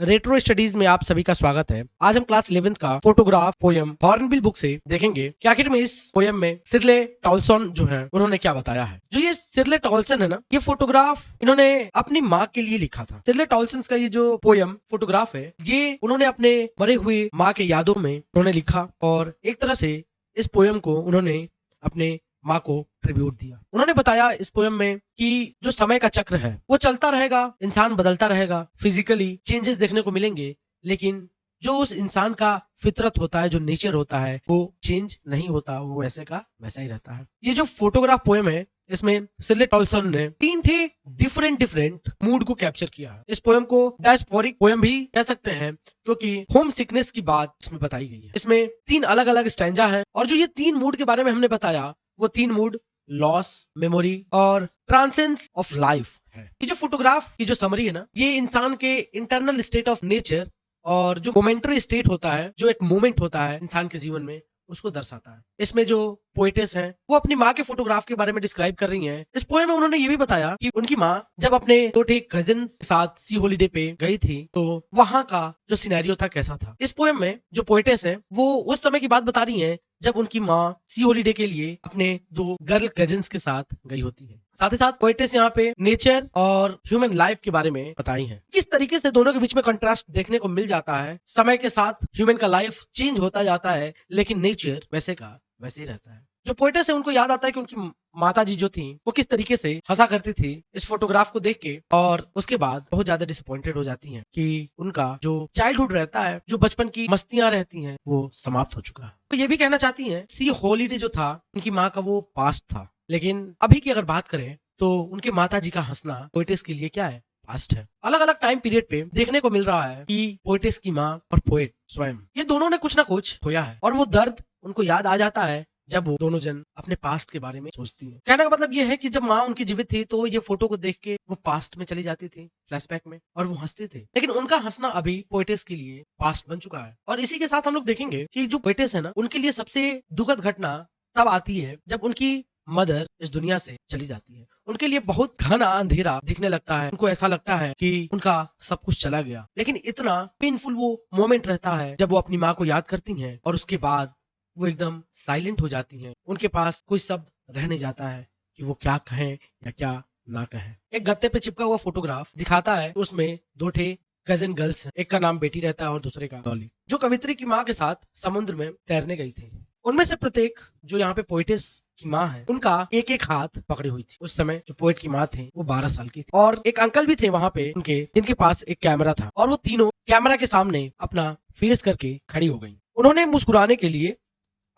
Retro studies में आप सभी का स्वागत है। आज हम क्लास 11th का फोटोग्राफ पोयम हॉर्नबिल बुक से देखेंगे कि आखिर में इस पोयम में सिरले टॉलसन जो है उन्होंने क्या बताया है। जो ये सिरले टॉलसन है ना, ये फोटोग्राफ इन्होंने अपनी माँ के लिए लिखा था। सिरले टॉलसन का ये जो पोयम फोटोग्राफ है, ये उन्होंने अपने मरे हुए माँ के यादों में उन्होंने लिखा और एक तरह से इस पोयम को उन्होंने अपने माँ को ट्रिब्यूट दिया। उन्होंने बताया इस पोयम में कि जो समय का चक्र है वो चलता रहेगा, इंसान बदलता रहेगा, फिजिकली चेंजेस देखने को मिलेंगे, लेकिन जो उस इंसान का फितरत होता है, जो नेचर होता है, वो चेंज नहीं होता, वो वैसे का वैसा ही रहता है। ये जो फोटोग्राफ पोयम है, इसमें सिरले टॉलसन ने तीन थे डिफरेंट मूड को कैप्चर किया है। इस पोयम को डायस्पोरिक पोयम भी कह सकते हैं क्योंकि होम सिकनेस की बात इसमें बताई गई है। इसमें तीन अलग अलग स्टैंजा है और जो ये तीन मूड के बारे में हमने बताया, वो तीन मूड लॉस, मेमोरी और ट्रांसेंस ऑफ लाइफ है। ये जो फोटोग्राफ की जो समरी है ना, ये इंसान के इंटरनल स्टेट ऑफ नेचर और जो मोमेंटरी स्टेट होता है, जो एक मोमेंट होता है इंसान के जीवन में, उसको दर्शाता है। इसमें जो पोएटेस हैं वो अपनी माँ के फोटोग्राफ के बारे में डिस्क्राइब कर रही हैं। इस पोएम में उन्होंने ये भी बताया कि उनकी माँ जब अपने छोटे कजिन के साथ सी हॉलीडे पे गई थी तो वहां का जो सिनेरियो था कैसा था। इस पोएम में जो पोएटेस है वो उस समय की बात बता रही हैं जब उनकी माँ सी हॉलीडे के लिए अपने दो गर्ल कजिन्स के साथ गई होती है। साथ ही साथ पोएटेस यहाँ पे नेचर और ह्यूमन लाइफ के बारे में बताई है। किस तरीके से दोनों के बीच में कंट्रास्ट देखने को मिल जाता है। समय के साथ ह्यूमन का लाइफ चेंज होता जाता है, लेकिन नेचर वैसे का वैसे ही रहता है। जो पोएटेस है उनको याद आता है कि उनकी माता जी जो थी वो किस तरीके से हंसा करती थी इस फोटोग्राफ को देख के, और उसके बाद बहुत ज्यादा डिसअपॉइंटेड हो जाती हैं कि उनका जो चाइल्डहुड रहता है, जो बचपन की मस्तियां रहती हैं, वो समाप्त हो चुका है। तो ये भी कहना चाहती हैं सी हॉलीडे जो था उनकी माँ का वो पास्ट था, लेकिन अभी की अगर बात करें तो उनके माता जी का हंसना पोएटेस के लिए क्या है, पास्ट है। अलग अलग टाइम पीरियड पे देखने को मिल रहा है कि पोएटेस की माँ और पोएट स्वयं, ये दोनों ने कुछ ना कुछ खोया है और वो दर्द उनको याद आ जाता है जब वो दोनों जन अपने पास्ट के बारे में सोचती है। कहने का मतलब ये है कि जब माँ उनकी जीवित थी तो ये फोटो को देख के वो पास्ट में चली जाती थी, फ्लैशबैक में, और वो हंसते थे, लेकिन उनका हंसना अभी पोएटेस के लिए पास्ट बन चुका है। और इसी के साथ हम लोग देखेंगे कि जो पोएटेस है ना, उनके लिए सबसे दुखद घटना तब आती है जब उनकी मदर इस दुनिया से चली जाती है। उनके लिए बहुत घना अंधेरा दिखने लगता है। उनको ऐसा लगता है कि उनका सब कुछ चला गया, लेकिन इतना पेनफुल वो मोमेंट रहता है जब वो अपनी माँ को याद करती हैं और उसके बाद वो एकदम साइलेंट हो जाती हैं। उनके पास कोई शब्द रह नहीं जाता है कि वो क्या कहें या क्या ना कहें। एक गत्ते पे चिपका हुआ फोटोग्राफ दिखाता है, उसमें दो ठे कजिन गर्ल्स हैं। एक का नाम बेटी रहता है और दूसरे का डॉली, जो कवित्री की माँ के साथ समुद्र में तैरने गई थी। उनमें से प्रत्येक जो यहाँ पे पोएटेस की माँ है, उनका एक एक हाथ पकड़ी हुई थी। उस समय जो पोएट की माँ थी वो 12 साल की थी और एक अंकल भी थे वहां पे उनके, जिनके पास एक कैमरा था, और वो तीनों कैमरा के सामने अपना फेस करके खड़ी हो गई। उन्होंने मुस्कुराने के लिए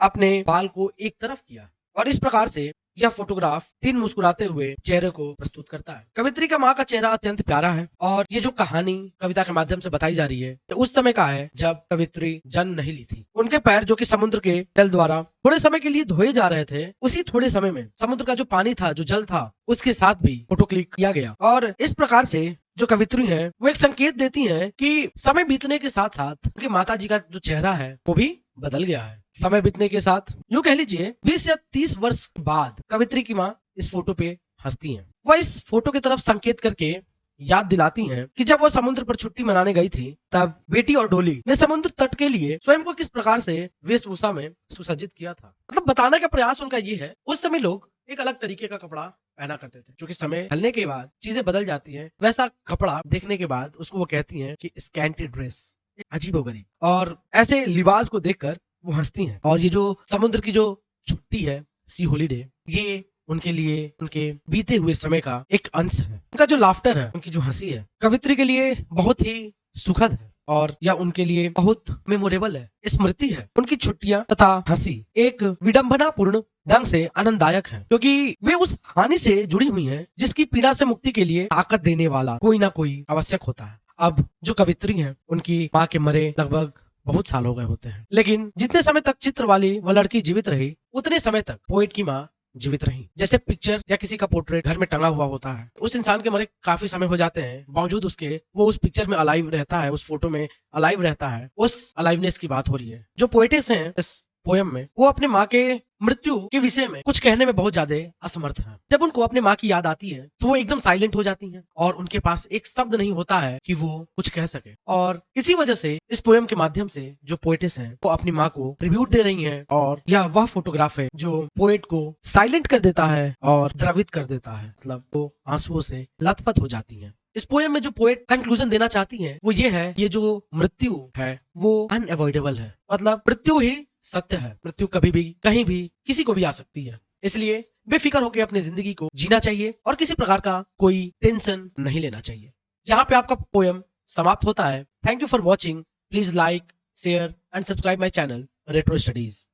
अपने बाल को एक तरफ किया और इस प्रकार से यह फोटोग्राफ तीन मुस्कुराते हुए चेहरे को प्रस्तुत करता है। कवित्री का माँ का चेहरा अत्यंत प्यारा है और ये जो कहानी कविता के माध्यम से बताई जा रही है, ये उस समय का है जब कवित्री जन्म नहीं ली थी। उनके पैर जो कि समुद्र के जल द्वारा थोड़े समय के लिए धोए जा रहे थे, उसी थोड़े समय में समुद्र का जो पानी था, जो जल था, उसके साथ भी फोटो क्लिक किया गया। और इस प्रकार से जो कवित्री है वो एक संकेत देती है कि समय बीतने के साथ साथ उनकी माता जी का जो चेहरा है वो भी बदल गया है। समय बीतने के साथ यूं कह लीजिए 20 या 30 वर्ष बाद कवित्री की माँ इस फोटो पे हंसती हैं। वह इस फोटो की तरफ संकेत करके याद दिलाती हैं कि जब वो समुद्र पर छुट्टी मनाने गई थी तब बेटी और डोली ने समुद्र तट के लिए स्वयं को किस प्रकार से वेशभूषा में सुसज्जित किया था। मतलब बताने का प्रयास उनका ये है, उस समय लोग एक अलग तरीके का कपड़ा पहना करते थे, जो कि समय ढलने के बाद चीजें बदल जाती हैं। वैसा कपड़ा देखने के बाद उसको वो कहती हैं कि स्कैंटी ड्रेस, अजीबोगरीब, और ऐसे लिबास को देखकर वो हंसती हैं। और ये जो समुद्र की जो छुट्टी है, सी हॉलीडे, ये उनके लिए उनके बीते हुए समय का एक अंश है। उनका जो लाफ्टर है, उनकी जो हंसी है, कवित्री के लिए बहुत ही सुखद है और या उनके लिए बहुत मेमोरेबल है, स्मृति है। उनकी छुट्टियां तथा हंसी एक विडंबनापूर्ण ढंग से आनंददायक है, क्योंकि वे उस हानि से जुड़ी हुई हैं जिसकी पीड़ा से मुक्ति के लिए ताकत देने वाला कोई ना कोई आवश्यक होता है। अब जो कवित्री है, उनकी माँ के मरे लगभग बहुत साल हो गए होते हैं, लेकिन जितने समय तक चित्र वाली वह लड़की जीवित रही, उतने समय तक पोएट की माँ जीवित रही। जैसे पिक्चर या किसी का पोर्ट्रेट घर में टंगा हुआ होता है, उस इंसान के मरे काफी समय हो जाते हैं, बावजूद उसके वो उस पिक्चर में अलाइव रहता है, उस फोटो में अलाइव रहता है। उस अलाइवनेस की बात हो रही है। जो पोएटेस हैं, इस पोयम में वो अपने माँ के मृत्यु के विषय में कुछ कहने में बहुत ज्यादा असमर्थ हैं। जब उनको अपने माँ की याद आती है तो वो एकदम साइलेंट हो जाती हैं और उनके पास एक शब्द नहीं होता है कि वो कुछ कह सके। और इसी वजह से इस पोयम के माध्यम से जो पोएटेस हैं वो अपनी माँ को ट्रिब्यूट दे रही हैं और यह वह फोटोग्राफ है जो पोएट को साइलेंट कर देता है और द्रवित कर देता है, मतलब वो आंसुओं से लथपथ हो जाती हैं। इस पोयम में जो पोएट कंक्लूजन देना चाहती हैं वो ये है, ये जो मृत्यु है वो अनअवॉइडेबल है, मतलब मृत्यु ही सत्य है। मृत्यु कभी भी कहीं भी किसी को भी आ सकती है, इसलिए बेफिक्र होकर अपनी जिंदगी को जीना चाहिए और किसी प्रकार का कोई टेंशन नहीं लेना चाहिए। यहाँ पे आपका पोयम समाप्त होता है। Thank you for watching. Please like, share and subscribe my channel retro studies.